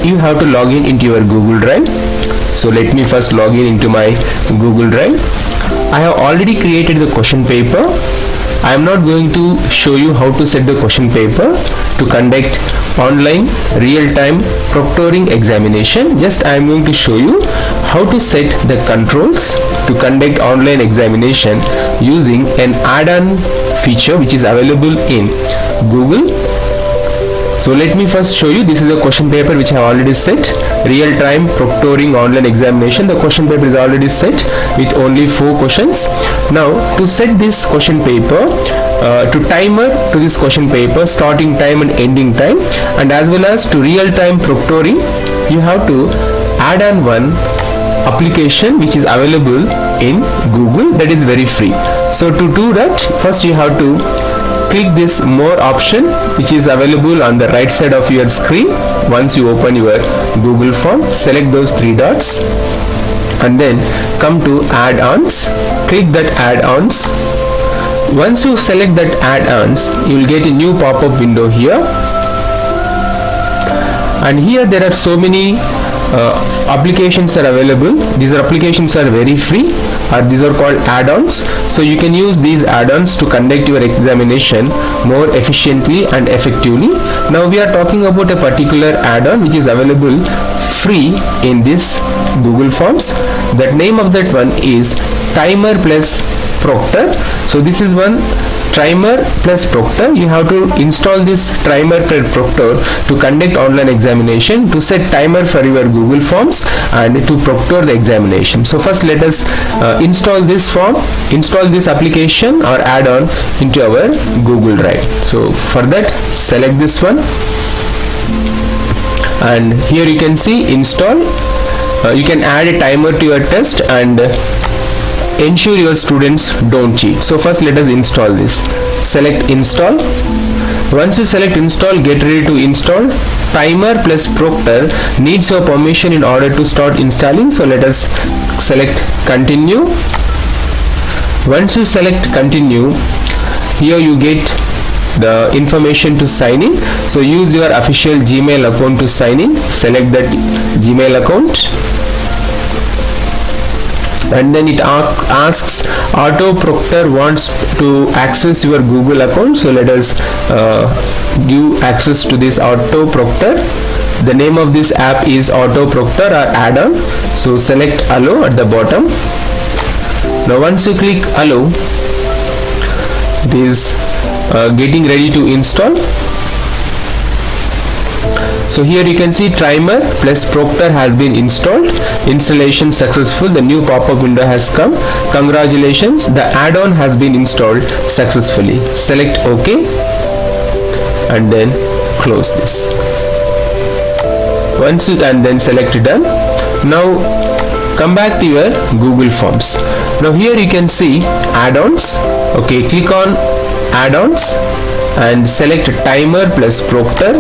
you have to log in into your Google Drive. So let me first log in into my Google Drive. I have already created the question paper. I am not going to show you how to set the question paper to conduct online real-time proctoring examination. Just I am going to show you how to set the controls to conduct online examination using an add-on feature which is available in Google. So let me first show you. This is a question paper which I have already set. Real-time proctoring online examination. The question paper is already set with only 4 questions. Now to set this question paper, to timer to this question paper, starting time and ending time, and as well as to real-time proctoring, you have to add on one application which is available in Google, that is very free. So to do that, first you have to click this more option which is available on the right side of your screen. Once you open your Google form, select those 3 dots and then come to add-ons. Click that add-ons. Once you select that add-ons, you will get a new pop-up window here, and here there are so many applications are available. These applications are very free, or these are called add-ons. So you can use these add-ons to conduct your examination more efficiently and effectively. Now we are talking about a particular add-on which is available free in this Google Forms. That name of that one is Timer plus Proctor. So this is one Timer plus Proctor. You have to install this Timer plus Proctor to conduct online examination, to set timer for your Google Forms and to proctor the examination. So first let us install this form, install this application or add-on into our Google Drive. So for that, select this one, and here you can see install. You can add a timer to your test and ensure your students don't cheat. So first let us install this. Select install. Once you select install, get ready to install. Timer plus Proctor needs your permission in order to start installing. So let us select continue. Once you select continue, here you get the information to sign in. So use your official Gmail account to sign in. Select that Gmail account, and then it asks Auto Proctor wants to access your Google account. So let us give access to this Auto Proctor. The name of this app is Auto Proctor or add-on. So select allow at the bottom. Now once you click allow, it is getting ready to install. So here you can see Timer plus Proctor has been installed. Installation successful. The new pop-up window has come. Congratulations, the add-on has been installed successfully. Select OK and then close this. Once you can then select done. Now come back to your Google Forms. Now here you can see add-ons. Okay, click on add-ons and select Timer plus Proctor.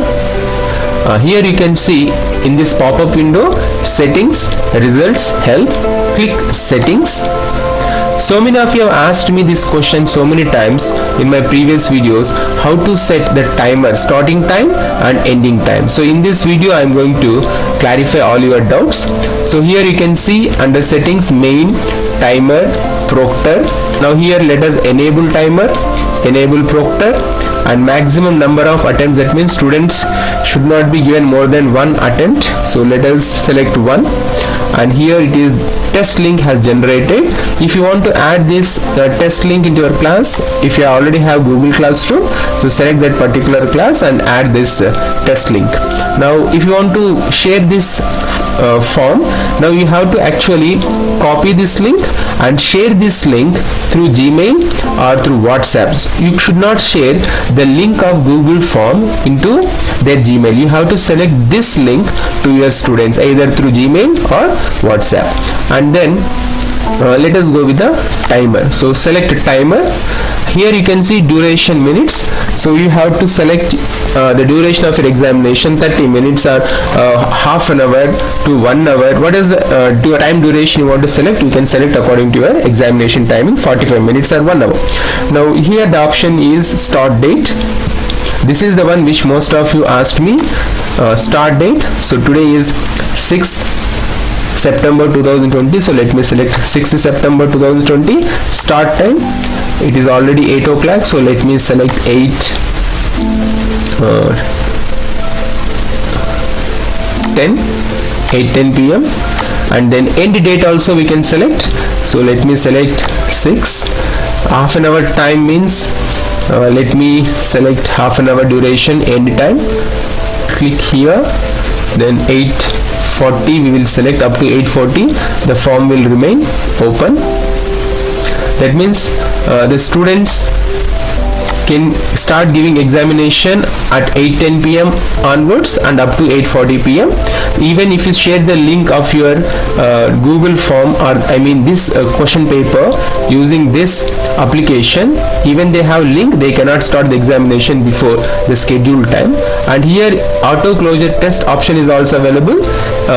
Here you can see in this pop-up window, settings, results, help. Click settings. So many of you have asked me this question so many times in my previous videos, how to set the timer, starting time and ending time. So in this video I am going to clarify all your doubts. So here you can see under settings, main, timer, Proctor. Now here let us enable timer, enable Proctor, and maximum number of attempts. That means students should not be given more than 1 attempt. So let us select 1, and here it is test link has generated. If you want to add this test link into your class, if you already have Google Classroom, so select that particular class and add this test link. Now if you want to share this form, now you have to actually copy this link and share this link through Gmail or through WhatsApp. You should not share the link of Google form into their Gmail. You have to select this link to your students either through Gmail or WhatsApp, and then let us go with the timer. So select timer. Here you can see duration minutes. So you have to select the duration of your examination. 30 minutes or half an hour to 1 hour. What is the time duration you want to select? You can select according to your examination timing, 45 minutes or 1 hour. Now here the option is start date. This is the one which most of you asked me. Start date, so today is 6th September 2020, so let me select 6th September 2020. Start time, it is already 8 o'clock, so let me select 8:10 p.m. and then end date also we can select, so let me select 6. Half an hour time means let me select half an hour duration, end time, click here, then 8:40 we will select up to 8:40. the form will remain open. That means the students can start giving examination at 8:10 p.m. onwards and up to 8:40 p.m. Even if you share the link of your Google form, or I mean this question paper using this application, even they have link, they cannot start the examination before the scheduled time. And here auto closure test option is also available.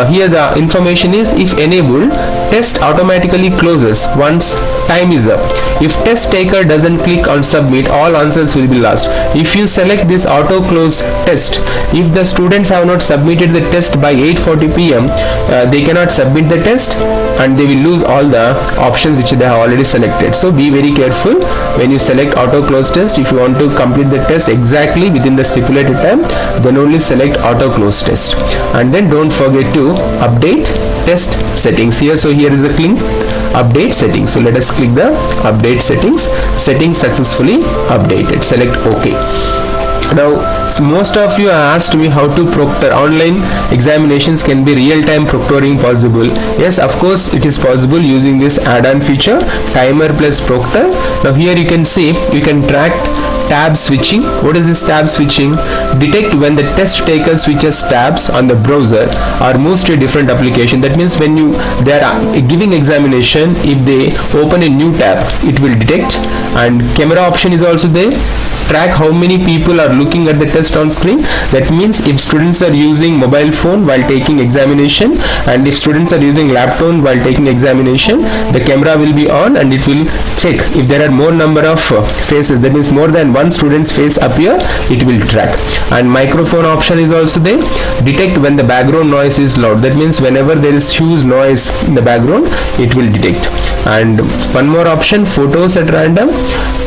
Here the information is, if enabled, test automatically closes once time is up. If test taker doesn't click on submit, all answers will be lost. If you select this auto close test, if the students have not submitted the test by 8:40 p.m. They cannot submit the test and they will lose all the options which they have already selected. So be very careful when you select auto close test. If you want to complete the test exactly within the stipulated time, then only select auto close test. And then don't forget to update test settings here. So here is the link, update settings. So let us click the update settings. Settings successfully updated. Select OK. Now most of you asked me how to proctor. Online examinations can be real-time proctoring possible? Yes, of course it is possible using this add-on feature, timer plus proctor. Now here you can see you can track tab switching. What is this tab switching? Detect when the test taker switches tabs on the browser or moves to a different application. That means when they are giving examination, if they open a new tab, it will detect. And camera option is also there. Track how many people are looking at the test on screen. That means if students are using mobile phone while taking examination, and if students are using laptop while taking examination, the camera will be on and it will check if there are more number of faces, that means more than one student's face appear, it will track. And microphone option is also there. Detect when the background noise is loud. That means whenever there is huge noise in the background, it will detect. And one more option, photos at random.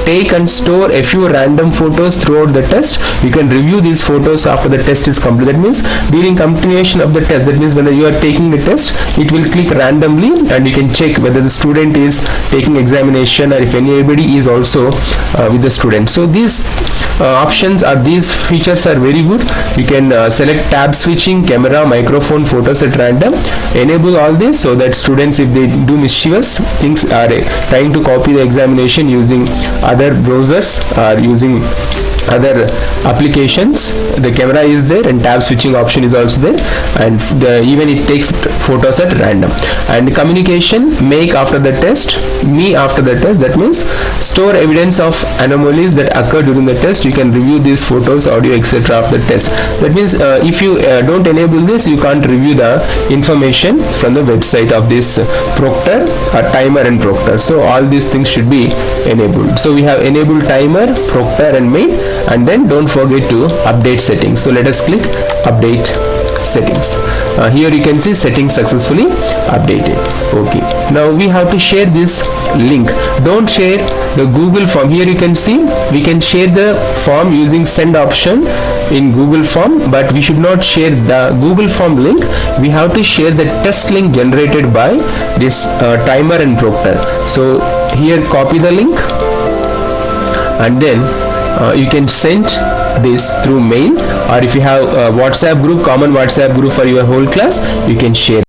Take and store a few random photos throughout the test. You can review these photos after the test is complete. That means during continuation of the test, that means when you are taking the test, it will click randomly and you can check whether the student is taking examination or if anybody is also with the student. So these options or these features are very good. You can select tab switching, camera, microphone, photos at random. Enable all this so that students, if they do mischievous things, are trying to copy the examination using other browsers or using other applications, the camera is there and tab switching option is also there, and even it takes photos at random. And communication, make after the test, me after the test. That means store evidence of anomalies that occur during the test. You can review these photos, audio, etc. of the test. That means if you don't enable this, you can't review the information from the website of this proctor or timer and proctor. So all these things should be enabled. So we have enabled timer, proctor and main, and then don't forget to update settings. So let us click update settings. Here you can see settings successfully updated. Okay, now we have to share this link. Don't share the Google form. Here you can see we can share the form using send option in Google form, but we should not share the Google form link. We have to share the test link generated by this timer and proctor. So here copy the link and then you can send this through mail, or if you have a WhatsApp group, common WhatsApp group for your whole class, you can share.